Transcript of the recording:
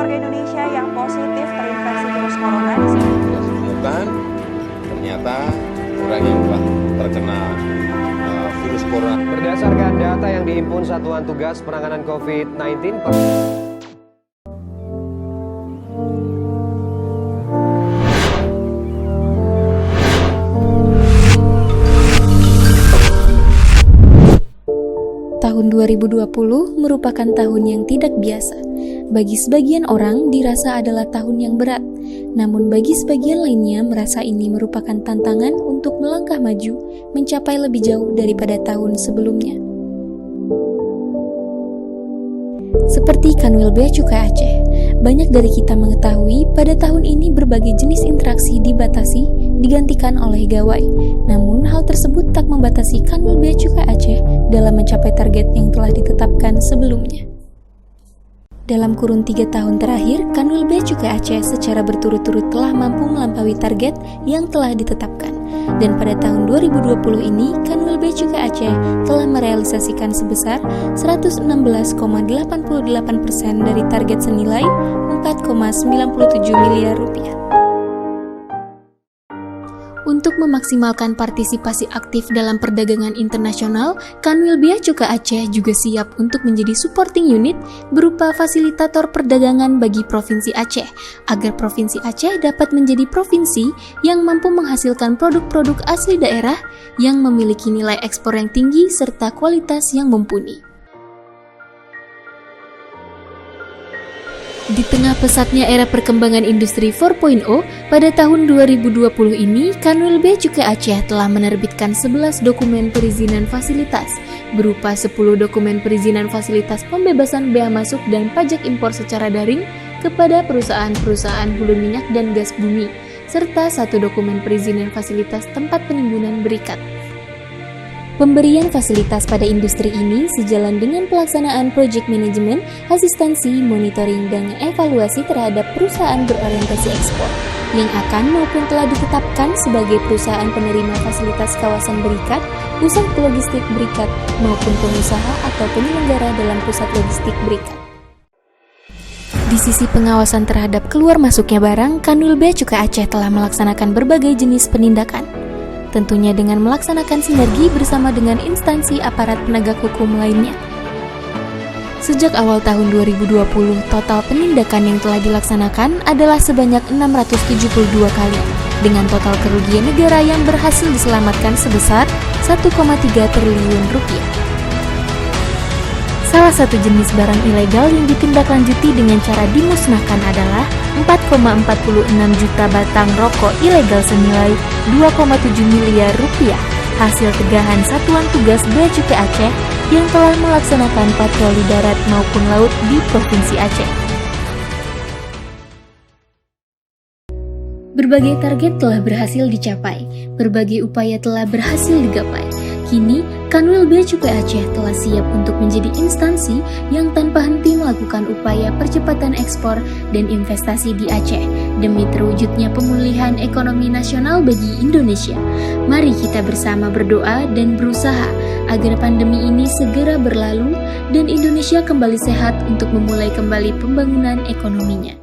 warga Indonesia yang positif terinfeksi virus corona di sini. Bukan, ternyata orang yang telah terkena virus corona. Berdasarkan data yang dihimpun Satuan Tugas Penanganan COVID-19 Tahun 2020 merupakan tahun yang tidak biasa. Bagi sebagian orang dirasa adalah tahun yang berat, namun bagi sebagian lainnya merasa ini merupakan tantangan untuk melangkah maju, mencapai lebih jauh daripada tahun sebelumnya. Seperti Kanwil Bea Cukai Aceh, banyak dari kita mengetahui pada tahun ini berbagai jenis interaksi dibatasi, digantikan oleh gawai. Namun hal tersebut tak membatasi Kanwil Bea Cukai Aceh dalam mencapai target yang telah ditetapkan sebelumnya. Dalam kurun 3 tahun terakhir, Kanwil Bea Cukai Aceh secara berturut-turut telah mampu melampaui target yang telah ditetapkan. Dan pada tahun 2020 ini, Kanwil Bea Cukai Aceh telah merealisasikan sebesar 116,88% dari target senilai 4,97 miliar rupiah. Untuk memaksimalkan partisipasi aktif dalam perdagangan internasional, Kanwil Bea Cukai Aceh juga siap untuk menjadi supporting unit berupa fasilitator perdagangan bagi Provinsi Aceh, agar Provinsi Aceh dapat menjadi provinsi yang mampu menghasilkan produk-produk asli daerah yang memiliki nilai ekspor yang tinggi serta kualitas yang mumpuni. Di tengah pesatnya era perkembangan industri 4.0, pada tahun 2020 ini, Kanwil Bea Cukai Aceh telah menerbitkan 11 dokumen perizinan fasilitas, berupa 10 dokumen perizinan fasilitas pembebasan bea masuk dan pajak impor secara daring kepada perusahaan-perusahaan hulu minyak dan gas bumi, serta 1 dokumen perizinan fasilitas tempat penimbunan berikat. Pemberian fasilitas pada industri ini sejalan dengan pelaksanaan project management, asistensi, monitoring, dan evaluasi terhadap perusahaan berorientasi ekspor yang akan maupun telah ditetapkan sebagai perusahaan penerima fasilitas kawasan berikat, pusat logistik berikat, maupun pengusaha atau penyelenggara dalam pusat logistik berikat. Di sisi pengawasan terhadap keluar masuknya barang, Kanwil Bea Cukai Aceh telah melaksanakan berbagai jenis penindakan, tentunya dengan melaksanakan sinergi bersama dengan instansi aparat penegak hukum lainnya. Sejak awal tahun 2020, total penindakan yang telah dilaksanakan adalah sebanyak 672 kali, dengan total kerugian negara yang berhasil diselamatkan sebesar 1,3 triliun rupiah. Salah satu jenis barang ilegal yang ditindaklanjuti dengan cara dimusnahkan adalah 4,46 juta batang rokok ilegal senilai 2,7 miliar rupiah, hasil tegahan Satuan Tugas Bea Cukai Aceh yang telah melaksanakan patroli darat maupun laut di Provinsi Aceh. Berbagai target telah berhasil dicapai, berbagai upaya telah berhasil digapai. Kini, Kanwil Bea Cukai Aceh telah siap untuk menjadi instansi yang tanpa henti melakukan upaya percepatan ekspor dan investasi di Aceh demi terwujudnya pemulihan ekonomi nasional bagi Indonesia. Mari kita bersama berdoa dan berusaha agar pandemi ini segera berlalu dan Indonesia kembali sehat untuk memulai kembali pembangunan ekonominya.